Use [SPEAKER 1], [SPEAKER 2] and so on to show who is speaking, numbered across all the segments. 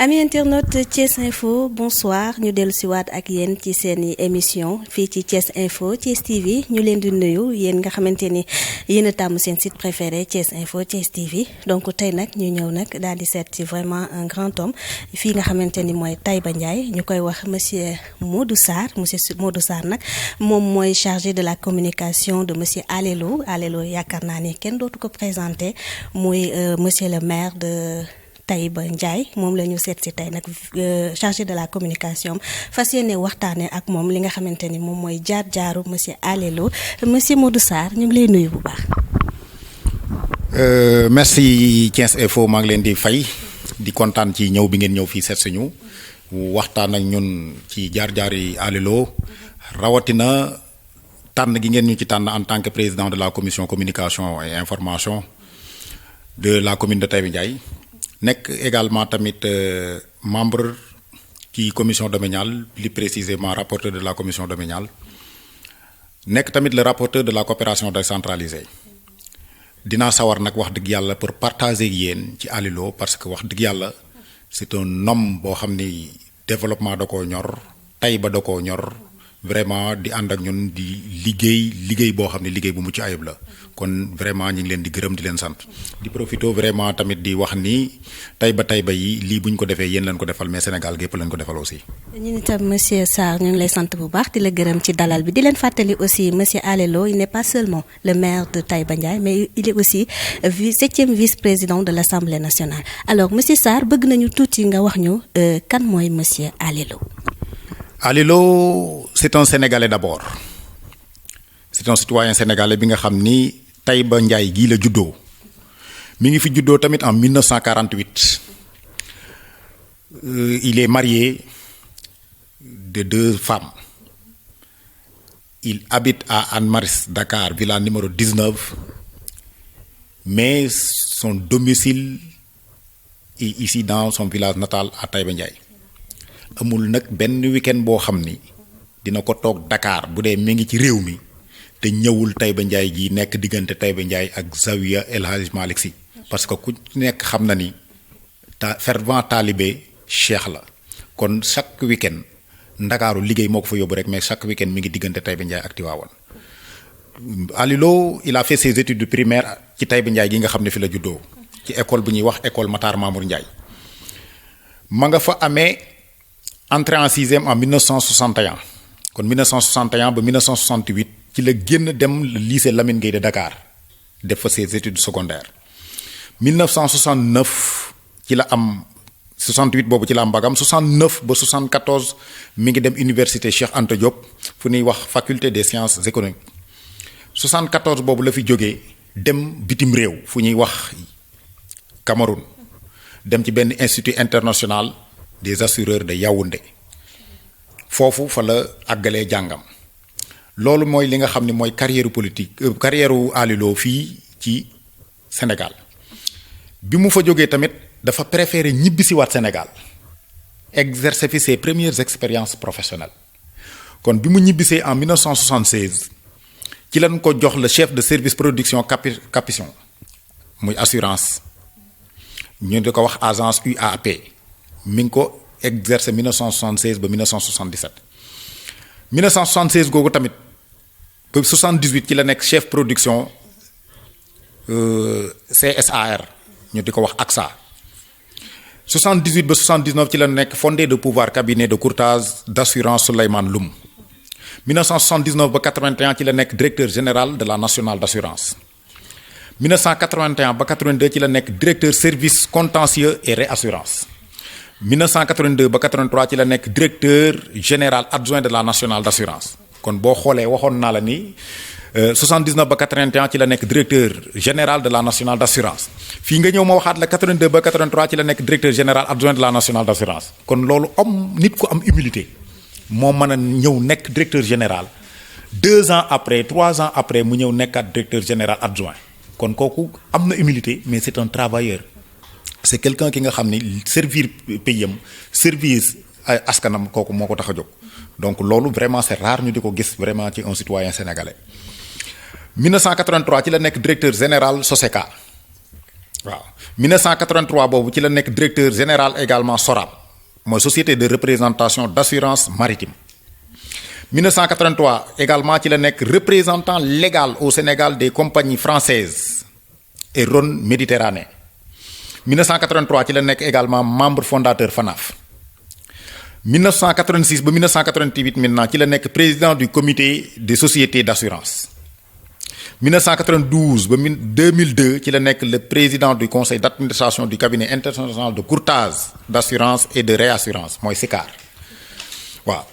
[SPEAKER 1] Ami internaute Thiès Info bonsoir ñu dellu si waat ak yéen ci seeni émission fii ci Thiès Info Thiès TV ñu leen di nuyu yéen nga xamante ni yéen a tàmm seen site préféré Thiès Info Thiès TV donc tey nag ñu ñëw nag daal di seet ci vraiment un grand homme fii nga xamante ni mooy Taïba Ndiaye ñu koy wax monsieur Modou Sarr nag moom mooy chargé de la communication de monsieur Alelo yaakaar naa ni kenn dootu ko présenté muy monsieur le maire de Taïba Ndiaye moom la ñu seet si tey nag chargé de la communication fas yéene waxtaane ak moom li nga xamante ni moom mooy jaar-jaaru monsieur Alelo monsieur Modou Sarr ñu ngi lay nuyu bu baax.
[SPEAKER 2] Merci Thiès Info maa ngi leen di fay di kontaan ci ñëw bi ngeen ñëw fii seet suñu waxtaan ak ñun ci jaar-jaari Alelo rawatina tànn gi ngeen ñu ci tànn en tant que président de la commission communication et information de la commune de Taïba Ndiaye. nekk également tamit membre ci commission domaniale plus précisément rapporteur de la commission domaniale nekk tamit le rapporteur de la coopération décentralisée dinaa sawar nag wax dëgg yàlla pour partager ak yéen ci Alelo parce que wax dëgg yàlla c'est un homme boo xam ni développement da koo ñor Taïba da koo ñor vraiment di ànd ak ñun di liggéey boo xam ne liggéey bu mucc ayib la kon vraiment ñu ngi leen di gërëm di leen sant di profito vraiment tamit di wax ni Taïba yi lii bu ñu ko defee yéen leen ko defal mais Sénégal gépp leen ko defal aussi.
[SPEAKER 1] ñun itam monsieur Sarr ñu ngi lay sant bu baax di la gërëm ci dalal bi di leen fàttali aussi monsieur Alelo il n'est pas seulement le maire de Taïba Ndiaye mais il est aussi septième vice-président de l'Assemblée nationale alors monsieur Sarr bëgg nañu tuuti nga wax ñu kan mooy monsieur Alelo.
[SPEAKER 2] Alelo c'est un Sénégalais d'abord c'est un citoyen sénégalais bi nga xam ni Taïba Ndiaye gii la juddoo mi ngi fi juddoo tamit en 1948 il est marié de 2 femmes il habite à Hann Maristes Dakar villa numéro 19 mais son domicile est ici dans son village natal à Taïba Ndiaye. amul nag benn week-end boo xam ni dina ko toog Dakar bu dee mi ngi ci réew mi te ñëwul Taïba Ndiaye ji nekk diggante Taïba Ndiaye ak Zawiya El Hadj Malick Sy parce que ku nekk xam na ni fervent talibé cheikh la kon chaque week-end Ndakaaru liggéey moo ko fa yóbbu rek mais chaque week-end mi ngi diggante Taïba Ndiaye ak Tivaouane. Alelo il a fait ses études de primaire ci Taïba Ndiaye gi nga xam ne fi la juddoo ci école bu ñuy wax école Matar Mamour Ndiaye ma nga fa amee. Entré en 6e en 1961 kon 1961 ba 1968 ci la génn dem le lycée Lamine Gueye de Dakar def fa ses études secondaires 1969 ci la am 68 boobu ci la am bagam 69 ba 74 mi ngi dem université Cheikh Anta Diop fu ñuy wax faculté des sciences économiques 74 boobu la fi jógee dem bitim réew fu ñuy wax Cameroun dem ci benn institut international des assureurs de Yaoundé foofu fa la àggalee jàngam loolu mooy li nga xam ne mooy carrière politique carrière Alelo fii ci Sénégal bi mu fa jógee tamit dafa préférer ñibbisiwaat Sénégal exercer fi ses premières expériences professionnelles kon bi mu ñibbisee en 1976 ci lañ ko jox le chef de service production Capuçon muy assurance ñu di ko wax agence UAP mi ngi ko exercer 1976 ba 1977 1976 googu tamit ba 78 ci la nekk chef production CSAR ñu di ko wax AXA 78 ba 79 ci la nekk fondé de pouvoir cabinet de courtage d'assurance Souleymane Loum 1979 ba 81 ci la nekk directeur général de la nationale d'assurance 1981 ba 82 ci la nekk directeur service contentieux et réassurance 1982 ba 83 ci la nekk directeur général adjoint de la nationale d'assurance kon boo xoolee waxoon naa la ni 79 ba 81 ci la nekk directeur général de la nationale d'assurance fii nga ñëw ma waxaat la 82 ba 83 ci la nekk directeur général adjoint de la nationale d'assurance kon loolu nit ku am humilité moo mën a ñëw nekk directeur général 2 ans après 3 ans après mu ñëw nekkaat directeur général adjoint kon kooku am na humilité mais c'est un travailleur c'est quelqu'un ki nga xam ni servir pays am service askanam kooku moo ko tax a jóg donc loolu vraiment c'est rare ñu di ko gis vraiment ci un citoyen sénégalais 1983 ci la nekk directeur général Soseca waaw 1983 boobu ci la nekk directeur général également SORAM mooy société de représentation d'assurance maritime. 1983 également ci la nekk représentant légal au Sénégal des compagnies françaises et Rhône Méditerranée. 1983 ci la nekk également membre fondateur FANAF. 1986 ba 1988 maintenant ci la nekk président du comité des sociétés d'assurance. 1992 ba 2002 ci la nekk le président du conseil d'administration du cabinet international de courtage d'assurance et de réassurance mooy SICAR waaw.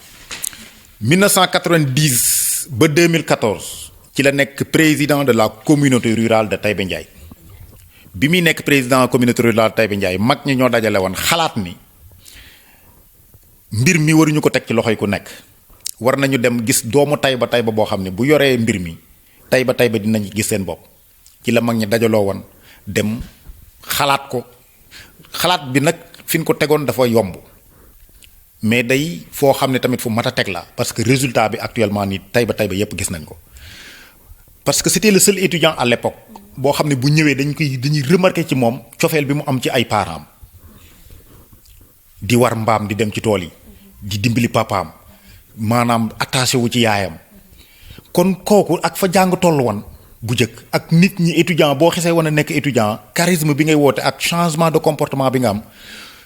[SPEAKER 2] 1990 ba 2014 ci la nekk président de la communauté rurale de Taïba Ndiaye bi muy nekk président communauté rurale de Taïba Ndiaye mag ñi ñoo dajale woon xalaat ni mbir mi waruñu ko teg ci loxoy ku nekk war nañu dem gis doomu Taïba boo xam ne bu yoree mbir mi Taïba dinañ gis seen bopp ci la mag ñi dajaloo woon dem xalaat ko xalaat bi nag fi ñu ko tegoon dafa yomb mais day foo xam ne tamit fu mat a teg la parce que résultat bi actuellement ni Taïba yépp gis nañ ko parce que c'était le seul étudiant à l'époque boo xam ne bu ñëwee dañuy remarquer ci moom cofeel bi mu am ci ay parents di war mbaam di dem ci tool yi di dimbali papaam maanaam attaché wu ci yaayam kon kooku ak fa jàng toll woon bu njëkk ak nit ñi étudiant boo xesee woon a nekk étudiant charisme bi ngay woote ak changement de comportement bi nga am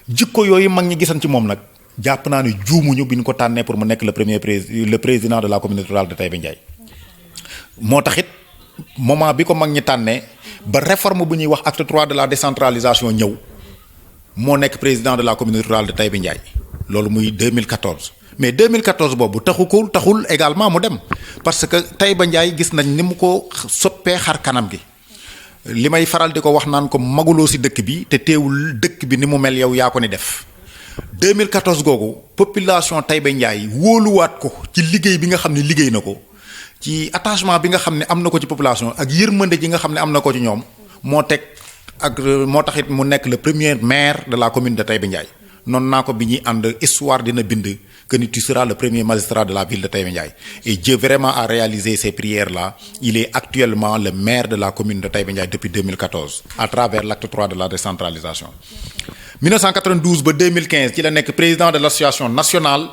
[SPEAKER 2] jikko yooyu mag ñi gisan ci moom nag jàpp naa ne juumuñu bi ñu ko tànnee pour mu nekk le président de la communauté rurale de Taïba Ndiaye moo tax it moment bi ko mag ñi tànnee ba réforme bu ñuy wax acte 3 de la décentralisation ñëw moo nekk président de la communauté rurale de Taïba Ndiaye loolu muy 2014 mais 2014 boobu taxul également mu dem parce que Taïba Ndiaye gis nañ ni mu ko soppee xar kanam gi li may faral di ko wax naan ko maguloo ci dëkk bi te teewul dëkk bi ni mu mel yow yaa ko ni def 2014 googu population Taïba Ndiaye wóoluwaat ko ci liggéey bi nga xam ne liggéey na ko ci attachement bi nga xam ne am na ko ci population ak yërmande ji nga xam ne am na ko ci ñoom moo taxit mu nekk le premier maire de la commune de Taïba Ndiaye noonu naa ko bi ñuy ànd histoire dina bind que ni tu seras le premier magistrat de la ville de Taïba Ndiaye et Dieu vraiment a réalisé ces prières là. Il est actuellement le maire de la commune de Taïba Ndiaye depuis 2014 à travers l'acte 3 de la décentralisation. 1992 ba 2015 ci la nekk président de l'association nationale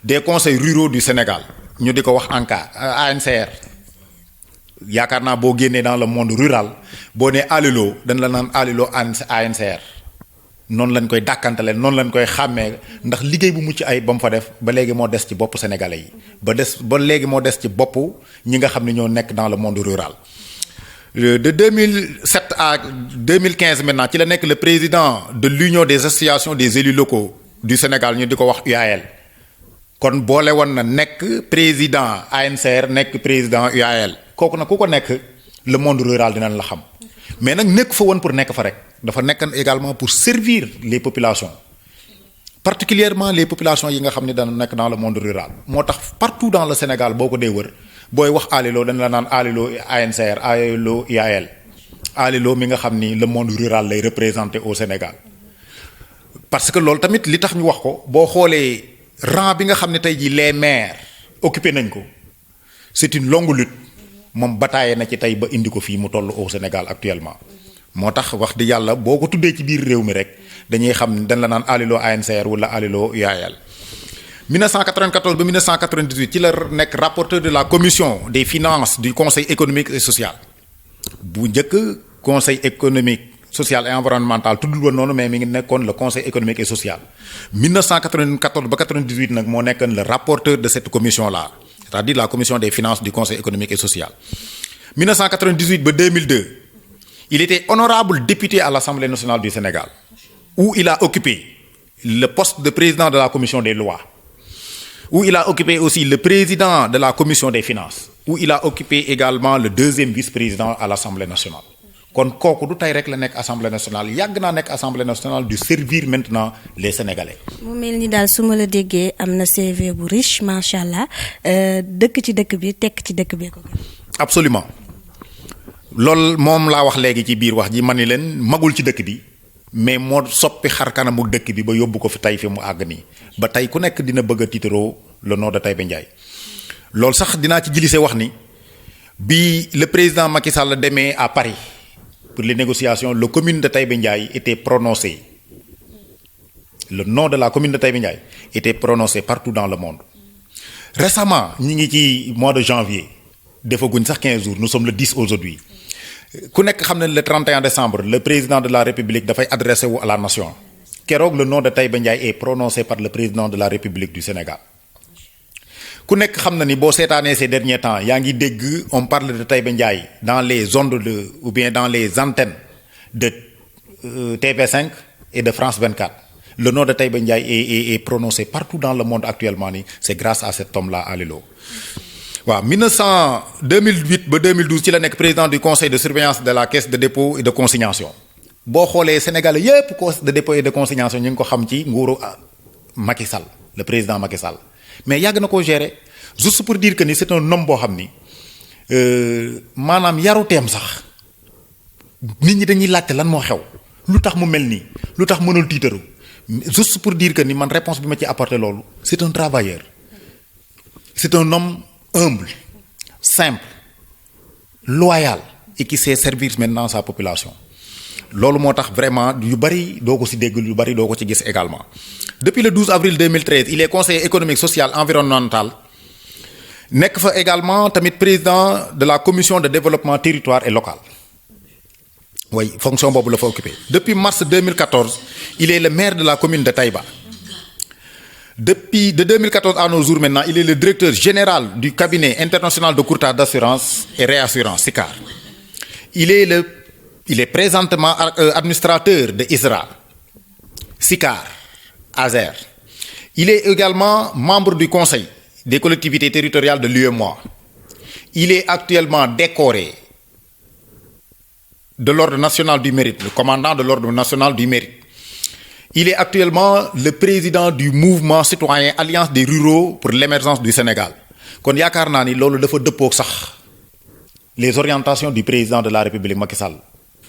[SPEAKER 2] des conseils ruraux du Sénégal ñu di ko wax ANCR yaakaar naa boo génnee dans le monde rural boo nee alilo dañ la naan alilo ANCR noonu lañ koy dàkkantale noonu lañ koy xàmmee ndax liggéey bu mucc ay ba mu fa def ba léegi moo des ci bopp sénégalais yi ba léegi moo des ci bopp ñi nga xam ne ñoo nekk dans le monde rural. De 2007 à 2015 maintenant ci la nekk le président de l'union des associations des élus locaux du Sénégal ñu di ko wax UAL kon boole woon na nekk président ANCR nekk président UAL kooku nag ku ko nekk le monde rural dinañ la xam mais nag nekk fa woon pour nekk fa rek dafa nekkan également pour servir les populations particulièrement les populations yi nga xam ne dana nekk dans le monde rural moo tax partout dans le Sénégal boo ko dee wër booy wax alilo dañ la naan alilo ANCR alilo IAL alilo mi nga xam ni le monde rural lay représenter au Sénégal parce que loolu tamit li tax ñu wax ko boo xoolee rang bi nga xam ne tey jii les maires occupé nañ ko c'est une longue lutte moom bataillé na ci tey ba indi ko fii mu toll au Sénégal actuellement moo tax wax di yàlla boo ko tuddee ci biir réew mi rek dañuy xam dañ la naan alilo ANCR wala alilo IAL 1994 ba 1998 ci la nekk rapporteur de la commission des finances du conseil économique et social bu njëkk conseil économique social et environnemental tuddul woon noonu mais mi ngi nekkoon le conseil économique et social 1994 ba 98 nag moo nekkoon le rapporteur de cette commission là c'est-à-dire la commission des finances du conseil économique et social 1998 ba 2002 il était honorable député à l'Assemblée nationale du Sénégal où il a occupé le poste de président de la commission des lois où il a occupé aussi le président de la commission des finances où il a occupé également le deuxième vice-président à l'Assemblée nationale kon kooku du tey rek la nekk Assemblée nationale yàgg naa nekk Assemblée nationale du servir maintenant les Sénégalais.
[SPEAKER 1] mu mel ni daal su ma la déggee am na CV bu riche macha allah dëkk ci dëkk bi tekk ci dëkk bi ko.
[SPEAKER 2] absolument loolu moom laa wax léegi ci biir wax ji ma ni leen magul ci dëkk bi mais moo soppi xar kanamu dëkk bi ba yóbbu ko fi tey fi mu àgg nii ba tey ku nekk dina bëgg a tiitaroo le nom de Taïba Ndiaye loolu sax dinaa ci glissé wax ni bi le président Macky Sall demee à Paris pour les négociations, la commune de Taïba Ndiaye était prononcée. Le nom de la commune de Taïba Ndiaye était prononcé partout dans le monde. Récemment, ñi ngi ci mois de janvier, defaguñ sax 15 jours, nous sommes le 10 aujourd'hui. Ku nekk xam ne le 31 décembre, le président de la République dafay adressé wu à la nation. Keroog le nom de Taïba Ndiaye est prononcé par le président de la République du Sénégal. Ku nekk xam na ni boo seetaanee ces derniers temps yaa ngi dégg on parle de Taïba Ndiaye dans les ondes de ou bien dans les antennes de TV5 et de France 24. Le nom de Taïba Ndiaye est prononcé partout dans le monde actuellement ni c'est grâce à cet homme-là Alilo. waaw 2008 ba 2012 ci la nekk président du conseil de surveillance de la caisse de dépôt et de consignation boo xoolee Sénégal yépp caisse de dépôt et de consignation ñu ngi ko xam ci nguuru Macky Sall le président Macky Sall mais yàgg na koo gérer juste pour dire que ni c'est un homme boo xam ni maanaam yaruteem sax nit ñi dañuy laajte lan moo xew lu tax mu mel nii lu tax mënul tiitaru juste pour dire que ni man réponse bi ma ci apporté loolu c'est un travailleur c'est un homme humble simple loyal et qui sait servir maintenant sa population loolu moo tax vraiment yu bari doo ko ci dégg yu bari doo ko ci gis également. Depuis le 12 avril 2013 il est conseiller économique social environnemental nekk fa également tamit président de la commission de développement territoire et local oui fonction boobu la fa occupé. Depuis mars 2014 il est le maire de la commune de Taïba. Depuis de 2014 à nos jours maintenant il est le directeur général du cabinet international de courtage d'assurance et réassurance SICAR. Il est présentement administrateur de ISRA SICAR ASER. Il est également membre du conseil des collectivités territoriales de l'UEMOA. Il est actuellement décoré de l'ordre national du mérite, le commandant de l'ordre national du mérite. Il est actuellement le président du mouvement citoyen Alliance des ruraux pour l'émergence du Sénégal. kon yaakaar naa ni loolu dafa dëppook sax les orientations du président de la République Macky Sall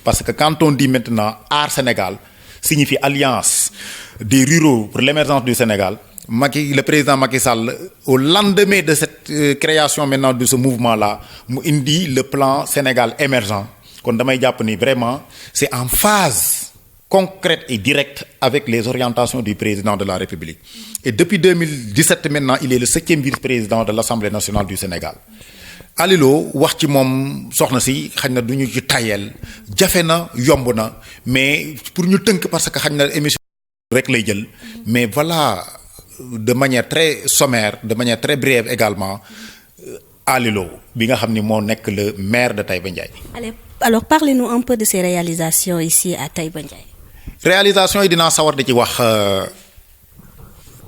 [SPEAKER 2] parce que quand on dit maintenant Aar Sénégal signifie Alliance des ruraux pour l'émergence du Sénégal. Le président Macky Sall au lendemain de cette création maintenant de ce mouvement-là mu indi le plan Sénégal émergent kon damay jàpp ni vraiment c'est en phase concrète et directe avec les orientations du président de la République. Et depuis 2017 maintenant il est le 7e vice-président de l'Assemblée nationale du Sénégal. Alilo wax ci moom soxna si xañ na du ñu ci tayel jafe na yomb na mais pour ñu tënk parce que xañ na émission rek lay jël mais voilà de manière très sommaire de manière très brève également Alilo bi nga xam ni moo nekk le maire de Taïba Ndiaye.
[SPEAKER 1] Allez, alors parlez-nous un peu de ses réalisations ici à Taïba Ndiaye.
[SPEAKER 2] Réalisation yi dinaa sawar di ci wax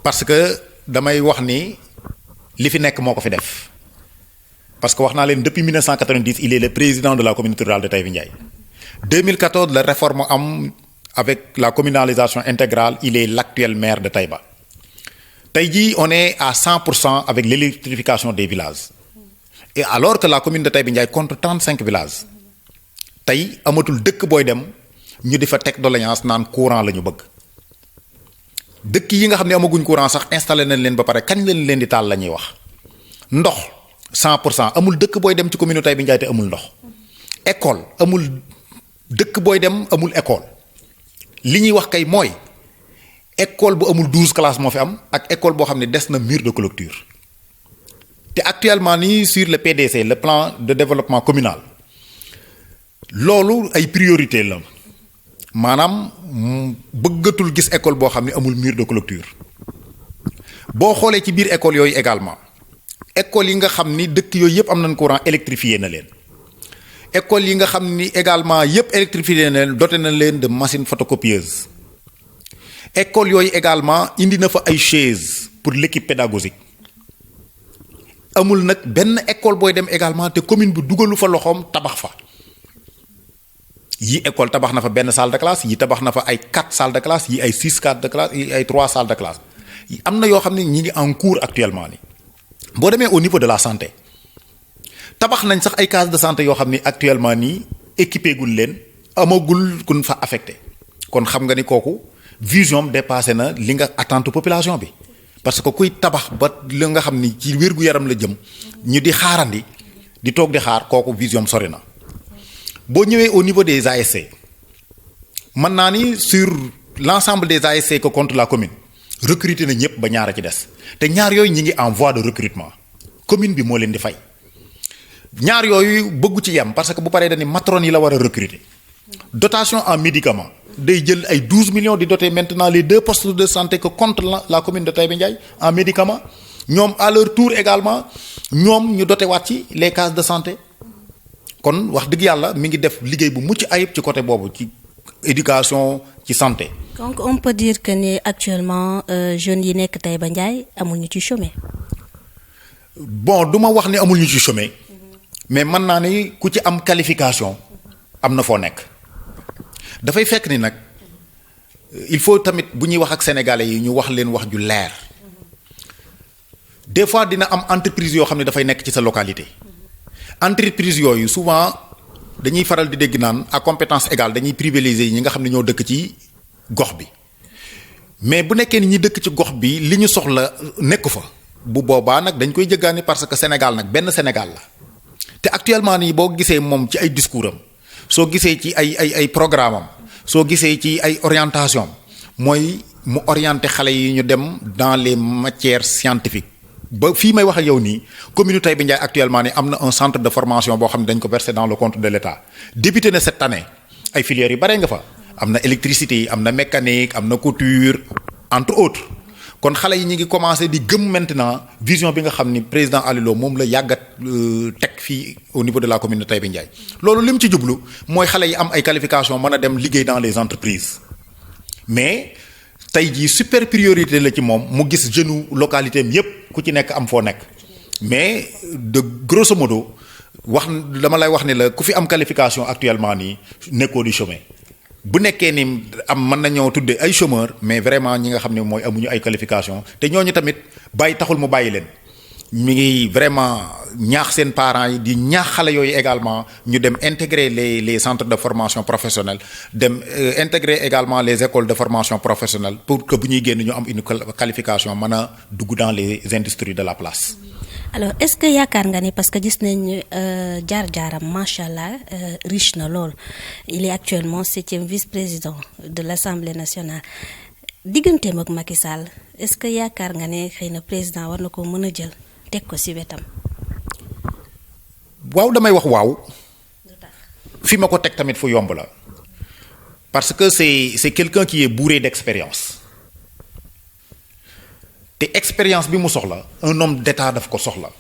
[SPEAKER 2] parce que damay wax ni li fi nekk moo ko fi def parce que wax naa leen depuis 1990 il est le président de la communauté rurale de Taïba Ndiaye. 2014 la réforme am avec la communalisation intégrale il est l'actuel maire de Taïba. Tey jii on est à 100% avec l'électrification des villages et alors que la commune de Taïba Ndiaye compte 35 villages tey amatul dëkk booy dem ñu di fa teg doléance naan courant la ñu bëgg dëkk yi nga xam ne amaguñ courant sax installé nañ leen ba pare kañ leen di taal la ñuy wax ndox 100% amul dëkk booy dem ci commune Taïba Ndiaye te amul ndox école amul dëkk booy dem amul école li ñuy wax kay mooy école bu amul 12 classes moo fi am ak école boo xam ne des na mur de clôture te actuellement nii sur le PDC le plan de développement communal loolu ay priorité la maanaam bëggatul gis école boo xam ne amul mur de clôture boo xoolee ci biir école yooyu également école yi nga xam ni dëkk yooyu yëpp am nañ courant électrifié na leen école yi nga xam ni également yëpp électrifié na leen doté na leen de machines photocopieuse école yooyu également indi na fa ay chaises pour l'équipe pédagogique amul nag benn école booy dem également te commune bi dugalu fa loxoom tabax fa yi école tabax na fa benn salle de classe yi tabax na fa ay 4 salles de classe yi ay 6 salles de classe yi ay 3 salles de classe yi am na yoo xam ne ñi ngi en cours actuellement ni boo demee au niveau de la santé tabax nañ sax ay cases de santé yoo xam ni actuellement nii équipé gul leen amagul kun fa affecté kon xam nga ni kooku vision dépassé na li nga attente population bi parce que kuy tabax ba li nga xam ni ci wér-gu-yaram la jëm ñu di xaarandi di toog di xaar kooku vision sori na boo ñëwee au niveau des ASC mën naa ni sur l'ensemble des ASC que compte la commune recruter na ñëpp ba ñaar a ci des te ñaar yooyu ñi ngi en voie de recrutement commune bi moo leen di fay ñaar yooyu bëggu ci yem parce que bu paree dañu matron yi la war a recruter dotation en médicaments day jël ay 12 millions di doter maintenant les 2 postes de santé que compte la commune de Taïba Ndiaye en médicaments ñoom à leur tour également ñoom ñu doter waat ci les cases de santé kon wax dëgg yàlla mi ngi def liggéey bu mucc ayib ci côté boobu ci éducation ci santé.
[SPEAKER 1] donc on peut dire que ni actuellement jeunes yi nekk Taïba Ndiaye amul ñu ci chômer.
[SPEAKER 2] bon du ma wax ni amul ñu ci chômer mais mën naa ni ku ci am qualification am na foo nekk dafay fekk ni nag il faut tamit bu ñuy wax ak sénégalais yi ñu wax leen wax ju leer des fois dina am entreprise yoo xam ne dafay nekk ci sa localité entreprise yooyu souvent dañuy faral di dégg naan à compétence égale dañuy privilégier ñi nga xam ne ñoo dëkk ci gox bi mais bu nekkee ni ñi dëkk ci gox bi li ñu soxla nekku fa bu boobaa nag dañ koy jëggaani parce que Sénégal nag benn Sénégal la te actuellement nii boo gisee moom ci ay discours am soo gisee ci ay programme am soo gisee ci ay orientation mooy mu orienté xale yi ñu dem dans les matières scientifiques ba fii may wax ak yow nii commune Taïba Ndiaye actuellement nii am na un centre de formation boo xam ne dañ ko versé dans le compte de l'État débuté na cette année ay filières yu bare nga fa am na électricité am na mécanique am na couture entre autres kon xale yi ñu ngi commencé di gëm maintenant vision bi nga xam ni président Aliou Lo moom la yàggat teg fii au niveau de la commune de Taïba Ndiaye loolu li mu ci jublu mooy xale yi am ay qualification mën a dem liggéey dans les entreprises mais tey jii super priorité la ci moom mu gis jeune localité am yépp ku ci nekk am foo nekk mais de grosso modo wax dama lay wax ne la ku fi am qualification actuellement nii nekkoo di chômer bu nekkee ni am mën nañoo tuddee ay chômeur mais vraiment ñi nga xam ne mooy amuñu ay qualification te ñooñu tamit bàyyi taxul mu bàyyi leen mi ngi vraiment ñaax seen parents yi di ñaax xale yooyu également ñu dem intégrer les centres de formation professionnelle dem intégrer également les écoles de formation professionnelle pour que bu ñuy génn ñu am une qualification mën a dugg dans les industries de la place.
[SPEAKER 1] alors est-ce que yaakaar nga ni parce que gis nañ jaar-jaaram macha allah riche na lool il est actuellement 7e vice-président de l'Assemblée nationale digganteem ak Macky Sall est-ce que yaakaar nga ne xëy na président war na ko mën a jël teg ko ci wetam.
[SPEAKER 2] waaw damay wax waaw fi ma ko teg tamit fu yomb la parce que c'est quelqu'un qui est bourré d'expérience te expérience bi mu soxla un homme d'État daf ko soxla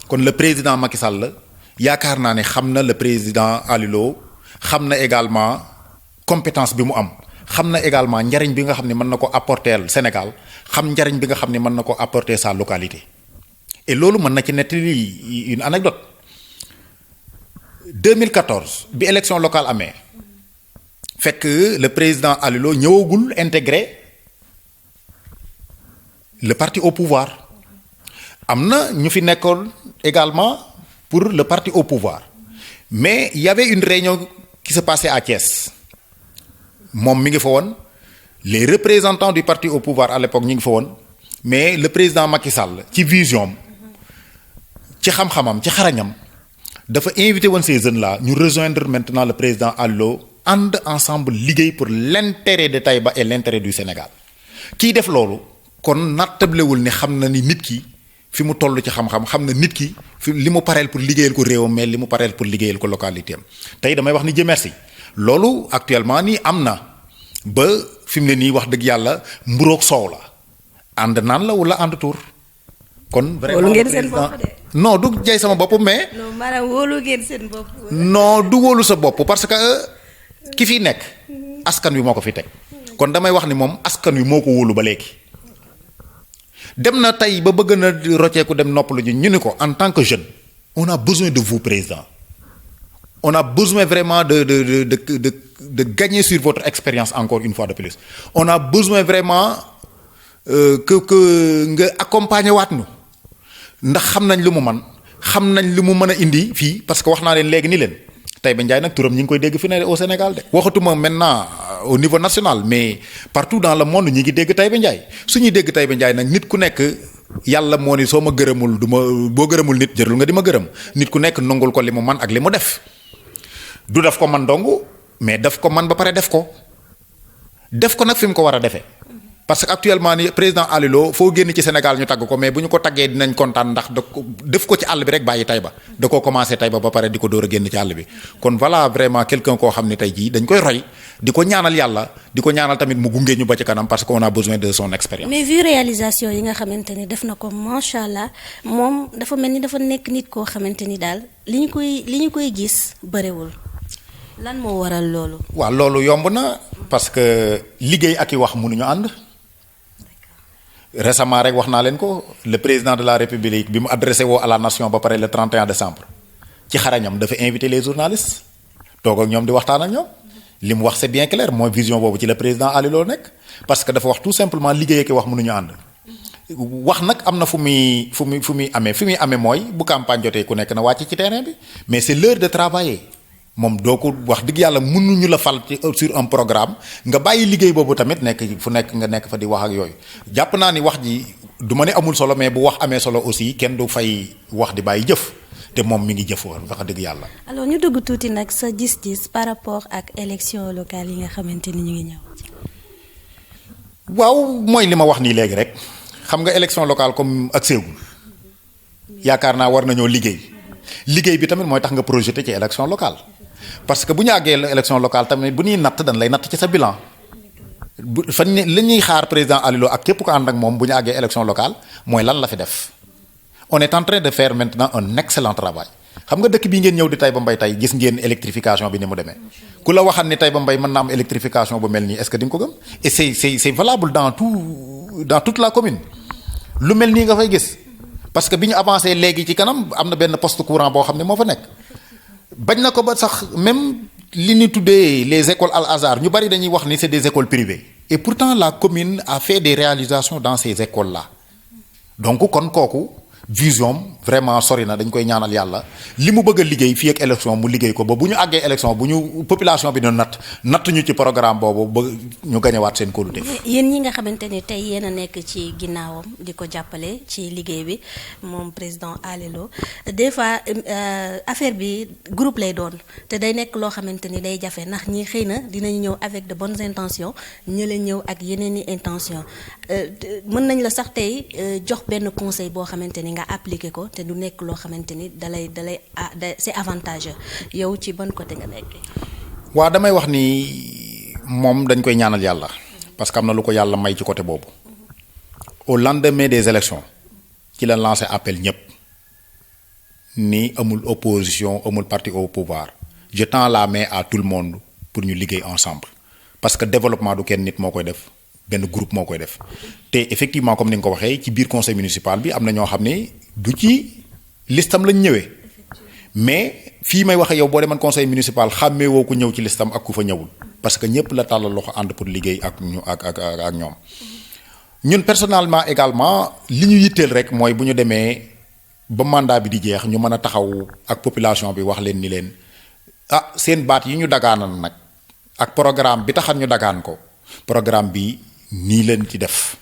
[SPEAKER 2] kon le président Macky Sall yaakaar naa ne xam na le président Aliou Lo xam na également compétence bi mu am xam na également njariñ bi nga xam ne mën na ko apporter Sénégal xam njariñ bi nga xam ne mën na ko apporter sa localité et loolu mën na ci nettali une anecdote 2014 bi élection locale amee fekk le président Aliou Lo ñëwagul intégrer le parti au pouvoir am na ñu fi nekkoon également pour le parti au pouvoir mais il y avait une réunion qui se passait à Thiès moom mi ngi fa woon les représentants du parti au pouvoir à l'époque ñi ngi fa woon mais le président Macky Sall ci vision ci xam-xamam ci xarañam dafa invité woon ces jeunes là ñu rejoindre maintenant le président Aliou Lo ànd ensemble liggéey pour l'intérêt de Taïba et l'intérêt du Sénégal kiy def loolu kon nattablewul ne xam na ni nit ki fi mu toll ci xam-xam xam na nit ki fi li mu pareel pour liggéeyal ko réewam mais li mu pareel pour liggéeyal ko localité am tey damay wax ni Dieu merci loolu actuellement nii am na ba fi mu ne nii wax dëgg yàlla mburoog soow la ànd naan la wala ànd tuur kon vraiment
[SPEAKER 1] wóolu ngeen seen bopp de.
[SPEAKER 2] non du jay sama bopp mais
[SPEAKER 1] non maanaam wóolu ngeen seen bopp.
[SPEAKER 2] non du wóolu sa bopp parce que ki fi nekk askan wi moo ko fi teg kon damay wax ni moom askan wi moo ko wóolu ba léegi dem na tey ba bëgg na rocceeku dem noppalu ji ñu ni ko en tant que jeune on a besoin de vous président on a besoin vraiment de gagner sur votre expérience encore une fois de plus on a besoin vraiment que nga accompagner waat ñu ndax xam nañ lu mu man xam nañ lu mu mën a indi fii parce que wax naa leen léegi ni leen Taïba Ndiaye nag turam ñi ngi koy dégg fi ne au Sénégal de waxatuma maintenant au niveau national mais partout dans le monde ñi ngi dégg Taïba Ndiaye su ñuy dégg Taïba Ndiaye nag nit ku nekk yàlla moo ni soo ma gërëmul du ma boo gërëmul nit jërul nga di ma gërëm nit ku nekk nangul ko li mu man ak li mu def du daf ko man dong mais daf ko man ba pare def ko nag fi mu ko war a defee. parce que actuellement ni président Alilo foo génn ci Sénégal ñu tagg ko mais bu ñu ko taggee dinañ kontaan ndax def ko ci àll bi rek bàyyi Taïba da koo commencé Taïba ba pare di ko door a génn ci àll bi kon voilà vraiment quelqu'un koo xam ne tey jii dañ koy roy di ko ñaanal yàlla di ko ñaanal tamit mu gunge ñu ba ci kanam parce que on a besoin de son expérience.
[SPEAKER 1] mais vu réalisation yi nga xamante ni def na ko macha allah moom dafa mel ni dafa nekk nit koo xamante ni daal li ñu koy gis bëriwul lan moo waral loolu.
[SPEAKER 2] waaw loolu yomb na parce que liggéey ak i wax mënuñu ànd. récemment rek wax naa leen ko le président de la république bi mu adressé woo à la nation ba pare le 31 décembre ci xarañam dafa invité les journalistes toog ak ñoom di waxtaan ak ñoom li mu wax c'est bien clair mooy vision boobu ci le président Alilo nekk parce que dafa wax tout simplement liggéey ak wax mënuñu ànd. wax nag am na fu muy amee mooy bu campagne jotee ku nekk na wàcc ci terrain bi mais c'est l'heure de travailler. moom doo ko wax dëgg yàlla mënuñu la fal ci sur un programme nga bàyyi liggéey boobu tamit nekk fu nekk nga nekk fa di wax ak yooyu jàpp naa ni wax ji du ma ne amul solo mais bu wax amee solo aussi kenn du fay wax di bàyyi jëf te moom mi ngi jëf woon wax dëgg yàlla.
[SPEAKER 1] alors ñu dugg tuuti nag sa gis-gis par rapport ak élection locale yi nga xamante ni ñu ngi ñëw.
[SPEAKER 2] waaw mooy li ma wax nii léegi rek xam nga élection locale comme ak séegul yaakaar naa war nañoo liggéey bi tamit mooy tax nga projeté ci élection locale. parce que bu ñu àggee élection locale tamit bu ñuy natt dañ lay natt ci sa bilan fan li ñuy xaar président Alilo ak képp ko ànd ak moom bu ñu àggee élection locale mooy lan la fi def on est en train de faire maintenant un excellent travail xam nga dëkk bii ngeen ñëw di Taïba Mbaye tey gis ngeen électrification bi ni mu demee ku la waxal ni Taïba Mbaye mën na am électrification bu mel nii est-ce que di nga ko gëm et c'est valable dans toute la commune lu mel nii nga fay gis parce que bi ñu avancé léegi ci kanam am na benn poste courant boo xam ne moo fa nekk. bañ na ko ba sax même li ñu tuddee les écoles Al Azhar ñu bari dañuy wax ni c'est des écoles privées et pourtant la commune a fait des réalisations dans ces écoles là donc kon kooku vision vraiment sori na dañ koy ñaanal yàlla li mu bëgg a liggéey fii ak élection mu liggéey ko ba bu ñu àggee élection bu ñu population bi na natt ñu ci programme boobu ba ñu gañewaat seen kóolute.
[SPEAKER 1] yéen ñi nga xamante ni tey yéen a nekk ci ginnaawam di ko jàppale ci liggéey bi moom président Alilo des fois affaire bi groupe lay doon te day nekk loo xamante ni day jafe ndax ñi xëy na dinañu ñëw avec de bonnes intentions ñu leen ñëw ak yeneen i intentions mën nañ la sax tey jox benn conseil boo xamante ni nga appliqué ko te du nekk loo xamante ni dalay c'est avantageux yow ci ban côté nga nekk.
[SPEAKER 2] waaw damay wax ni moom dañ koy ñaanal yàlla parce que am na lu ko yàlla may ci côté boobu au lendemain des élections ci la lancé appel ñëpp ni amul opposition amul parti au pouvoir je tends la main à tout le monde pour ñu liggéey ensemble parce que développement du kenn nit moo koy def benn groupe moo koy def te effectivement comme ni nga ko waxee ci biir conseil municipal bi am na ñoo xam ne du ci listam lañ ñëwee mais fii may waxe yow boo demoon conseil municipal xàmmee woo ku ñëw ci listam ak ku fa ñëwul parce que ñëpp la tàllal loxo ànd pour liggéey ak ñu ak ñoom ñun personnellement également li ñu yitteel rek mooy bu ñu demee ba mandat bi di jeex ñu mën a taxaw ak population bi wax leen ni leen seen baat yi ñu dagaanan nag ak programme bi taxan ñu dagaan ko programme bi nii leen ci def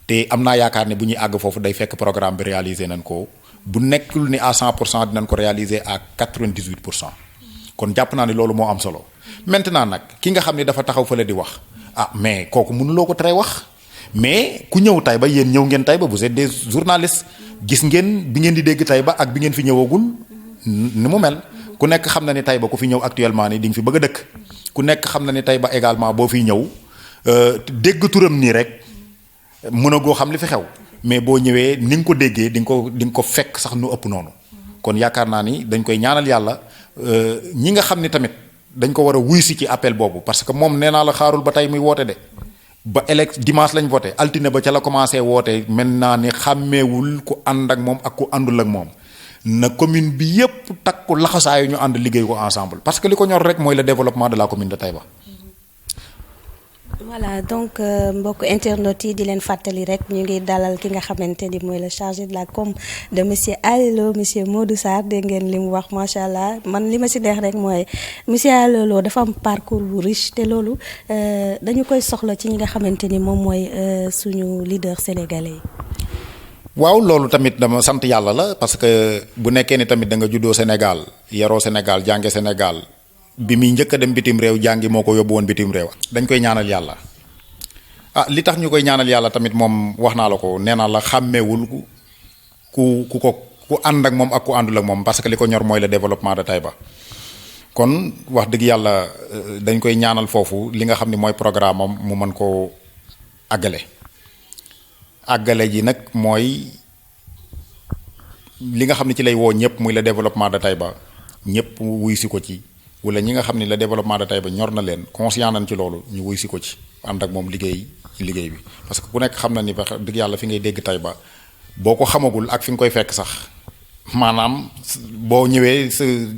[SPEAKER 2] te am naa yaakaar ne bu ñuy àgg foofu day fekk programme bi réalisé nañ ko bu nekkul ni à 100% dinañ ko réaliser à 98%. kon jàpp naa ne loolu moo am solo maintenant nag ki nga xam ne dafa taxaw fële di wax mais kooku mënuloo ko tere wax mais ku ñëw Taïba yéen ñëw ngeen Taïba vous êtes des journalistes gis ngeen bi ngeen di dégg Taïba ak bi ngeen fi ñëwagul ni mu mel ku nekk xam na ni Taïba ku fi ñëw actuellement ni di nga fi bëgg a dëkk ku nekk xam na ni Taïba également boo fiy ñëw dégg turam nii rek mën a goo xam li fi xew mais boo ñëwee ni nga ko déggee di nga ko fekk sax nu ëpp noonu kon yaakaar naa ni dañ koy ñaanal yàlla ñi nga xam ni tamit dañ ko war a wuy si ci appel boobu parce que moom nee naa la xaarul ba tey muy woote de ba dimanche lañ voté altine ba ca la commencé woote maintenant ni xàmmeewul ku ànd ak moom ak ku àndul ak moom na commune bi yépp takku laxasaayu ñu ànd liggéey ko ensemble parce que li ko ñor rek mooy le développement de la commune de Taïba.
[SPEAKER 1] voilà donc mbokk internautes yi di leen fàttali rek ñu ngi dalal ki nga xamante ni mooy le chargé de la com de monsieur Alilo monsieur Modou Sarr dégg ngeen li mu wax macha allah man li ma si neex rek mooy monsieur Alilo dafa am parcours bu riche te loolu dañu koy soxla ci ñi nga xamante ni moom mooy suñu leader sénégalais yi.
[SPEAKER 2] waaw loolu tamit dama sant yàlla la parce que bu nekkee ni tamit da nga juddoo Sénégal yaroo Sénégal jànge Sénégal bi muy njëkk a dem bitim réew jàngi moo ko yóbbu woon bitim réew. dañ koy ñaanal yàlla li tax ñu koy ñaanal yàlla tamit moom wax naa la ko nee naa la xàmmeewul ku ànd ak moom ak ku àndul ak moom parce que li ko ñor mooy le développement de Taïba. kon wax dëgg yàlla dañ koy ñaanal foofu li nga xam ne mooy programme am mu mën koo àggale ji nag mooy li nga xam ne ci lay woo ñëpp muy le développement de Taïba ñëpp wuy si ko ci wala ñi nga xam ne le développement de Taïba ñor na leen conscient nañ ci loolu ñu wuy si ko ci ànd ak moom liggéey ci liggéey bi. parce que ku nekk xam na ni wax dëgg yàlla fi ngay dégg Taïba boo ko xamagul ak fi nga koy fekk sax maanaam boo ñëwee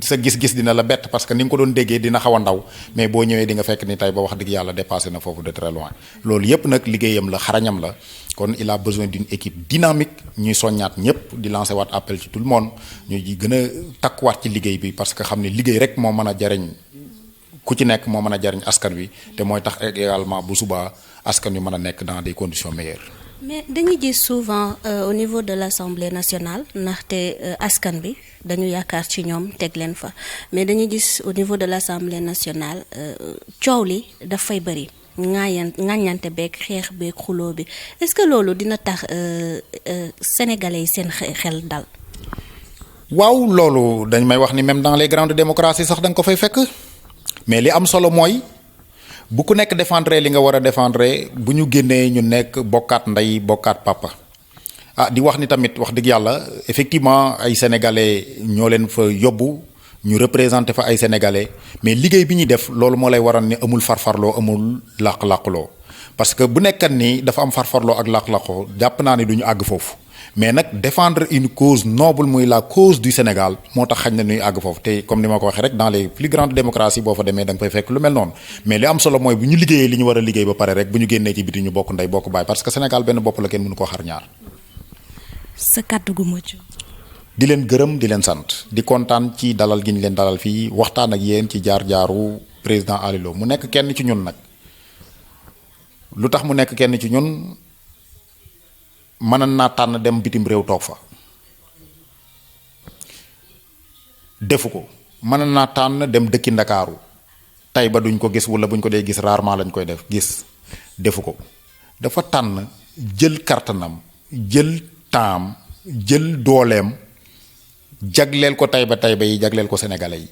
[SPEAKER 2] sa gis-gis dina la bett parce que ni nga ko doon déggee dina xaw a ndaw mais boo ñëwee di nga fekk ni Taïba wax dëgg yàlla dépassé na foofu de très loin. loolu yépp nag liggéeyam la xarañam la kon il a besoin d'une équipe dynamique ñuy soññaat ñëpp di lancer waat appel ci tout le monde ñu gën a takkuwaat ci liggéey bi parce que xam ne liggéey rek moo mën a jariñ ku ci nekk moo mën a jariñ askan wi te mooy tax également bu subaa askan wi mën a nekk dans des conditions meilleures.
[SPEAKER 1] mais dañuy gis souvent au niveau de l'Assemblée nationale ndaxte askan bi dañu yaakaar ci ñoom teg leen fa mais dañuy gis au niveau de l'Assemblée nationale coow li daf fay bëri ŋàññante beeg xeex beeg xuloo bi est-ce que loolu dina tax sénégalais yi seen xel dal.
[SPEAKER 2] waaw loolu dañ may wax ni même dans les grandes démocraties sax da nga ko fay fekk mais li am solo mooy. bu ku nekk défendre li nga war a défendre bu ñu génnee ñu nekk bokkaat ndey bokkaat papa di wax ni tamit wax dëgg yàlla effectivement ay sénégalais ñoo leen fa yóbbu ñu représenté fa ay sénégalais mais liggéey bi ñuy def loolu moo lay waral ni amul farfarloo amul làq-làqloo parce que bu nekkat ni dafa am farfarloo ak làq-làqloo jàpp naa ni du ñu àgg foofu mais nag défendre une cause noble muy la cause du Sénégal moo tax xañ na ñuy àgg foofu te comme ni ma ko waxee rek dans les plus grandes démocraties boo fa demee da nga fay fekk lu mel noonu mais li am solo mooy bu ñu liggéeyee li ñu war a liggéey ba pare rek bu ñu génnee ci biti ñu bokk ndey bokk baay parce que Sénégal benn bopp la kenn mënu koo xar ñaar.
[SPEAKER 1] sa kàddu gu mujj.
[SPEAKER 2] di leen gërëm di leen sant di kontaan ci dalal gi ñu leen dalal fii waxtaan ak yéen ci jaar-jaaru président Aly Lo mu nekk kenn ci ñun nag lu tax mu nekk kenn ci ñun. mën naa tànn dem bitim réew toog fa defu ko mën naa tànn dem dëkki Ndakaaru Taïba duñ ko gis wala buñ ko dee gis rarement lañ koy gis defu ko dafa tànn jël kartanam jël taam jël dooleem jagleel ko Taïba yi jagleel ko sénégalais yi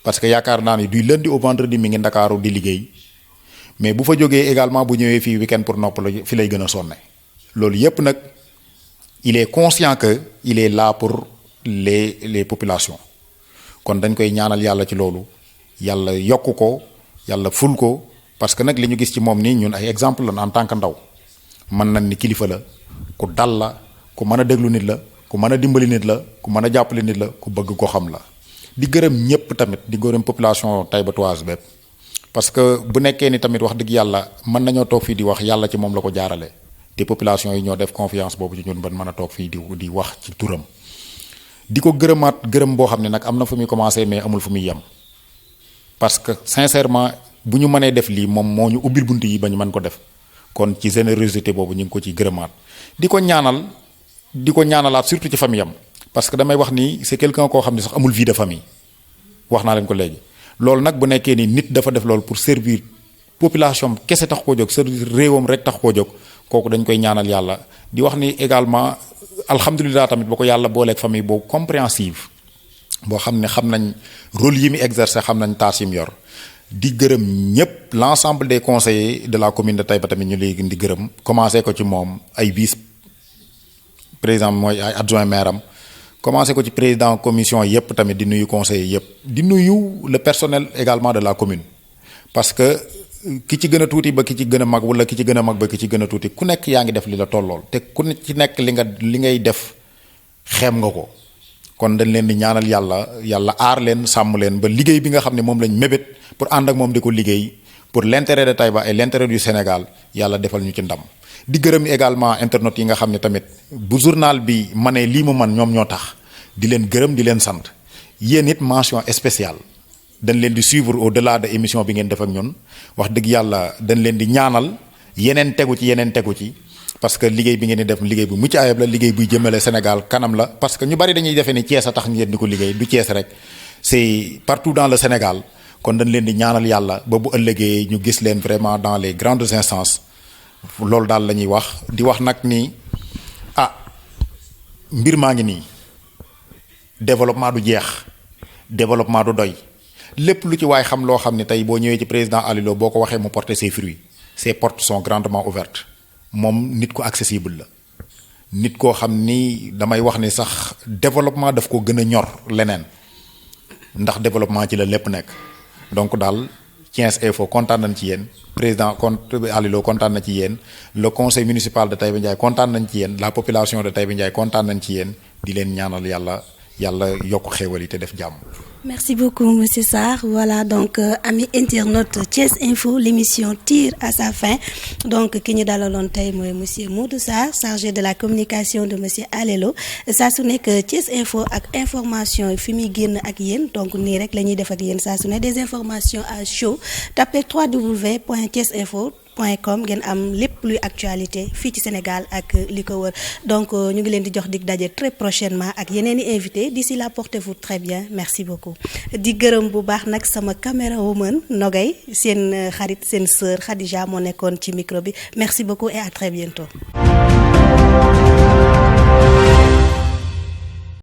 [SPEAKER 2] parce que yaakaar naa ni du lundi au vendredi mi ngi Ndakaaru di liggéey mais bu fa jógee également bu ñëwee fii week-end pour noppalu fi lay gën a sonne. loolu yépp nag il est conscient que il est là pour les populations kon dañ koy ñaanal yàlla ci loolu yàlla yokk ko yàlla ful ko parce que nag li ñu gis ci moom nii ñun ay exemple la en tant que ndaw mën nañ ni kilifa la ku dal la ku mën a déglu nit la ku mën a dimbali nit la ku mën a jàppale nit la ku bëgg ko xam la di gërëm ñépp tamit di gërëm population taïbatoise bépp parce que bu nekkee ni tamit wax dëgg yàlla mën nañoo toog fii di wax yàlla ci moom la ko jaarale te population yi ñoo def confiance boobu ci ñun ba mën a toog fii di wax ci turam di ko gërëmaat gërëm boo xam ne nag am na fu muy commencer mais amul fu muy yem parce que sincèrement bu ñu mënee def lii moom moo ñu ubbil bunt yi ba ñu mën ko def kon ci générosité boobu ñu ngi ko ci gërëmaat di ko ñaanalaat surtout ci famille am parce que damay wax ni c'est quelqu'un koo xam ne sax amul vie de famille wax naa leen ko léegi loolu nag bu nekkee ni nit dafa def loolu pour servir population kese tax koo jóg servir réewam rek tax koo jóg kooku dañ koy ñaanal yàlla di wax ni également alhamdulilah tamit ba ko yàlla booleeg famille boobu compréhensive boo xam ne xam nañ rôle yi mu exercer xam nañ tâche yi mu yor di gërëm ñépp l'ensemble des conseillers de la commune de Taïba tamit ñu léegi di gërëm commencé ko ci moom ay vice président mooy ay adjoint maire am commencé ko ci président commission yépp tamit di nuyu conseillers yépp di nuyu le personnel également de la commune parce que ki ci gën a tuuti ba ki ci gën a mag wala ki ci gën a mag ba ki ci gën a tuuti ku nekk yaa ngi def li la tollool te ku ci nekk li ngay def xeem nga ko kon dañ leen di ñaanal yàlla aar leen sàmm leen ba liggéey bi nga xam ne moom lañ mébét pour ànd ak moom di ko liggéey pour l'intérêt de Taïba et l'intérêt du Sénégal yàlla defal ñu ci ndam di gërëm également internautes yi nga xam ne tamit bu journal bi manee lii mu man ñoom ñoo tax di leen gërëm di leen sant yéen it mention spéciale dañ leen di suivre au-delà de émission bi ngeen def ak ñun wax dëgg yàlla dañ leen di ñaanal yeneen tegu ci parce que liggéey bi ngeen di def liggéey bu mucc ayib la liggéey buy jëmale Sénégal kanam la parce que ñu bari dañuy defee ni Thiès a tax ngeen di ko liggéey du Thiès rek c'est partout dans le Sénégal kon dañ leen di ñaanal yàlla ba bu ëllëgee ñu gis leen vraiment dans les grandes instances loolu daal la ñuy wax di wax nag ni mbir maa ngi nii développement du jeex développement du doy lépp lu ci waay xam loo xam ne tey boo ñëwee ci président Aliou Lo boo ko waxee mu porter ses fruits ses portes sont grandement ouvertes moom nit ko accessible la nit koo xam ni damay wax ni sax développement daf ko gën a ñor leneen ndax développement ci la lépp nekk donc daal Thiès Info kontaan nañ ci yéen président Aliou Lo kontaan na ci yéen le conseil municipal de Taïba Ndiaye kontaan nañ ci yéen la population de Taïba Ndiaye kontaan nañ ci yéen di leen ñaanal yàlla yokk xéewal yi te def jàmm.
[SPEAKER 1] Merci beaucoup monsieur Sarr voilà donc amis internautes Thiès Info l'émission tire à sa fin donc ki ñu dalaloon tey mooy monsieur Modou Sarr chargé de la communication de monsieur Aliou Lo saa su nekk Thiès Info ak information yi fi muy génn ak yéen donc nii rek la ñuy def ak yéen saa su ne des informations à chaud tapez www.thiesinfo.com ngeen am lépp luy actualité fii ci Sénégal ak li ko wër donc ñu ngi leen di jox dig daje très prochainement ak yeneen i invité d'ici là portez-vous très bien merci beaucoup di gërëm bu baax nag sama caméra woman Nogay seen xarit seen sœur Khadija moo nekkoon ci micro bi merci beaucoup et à très bientôt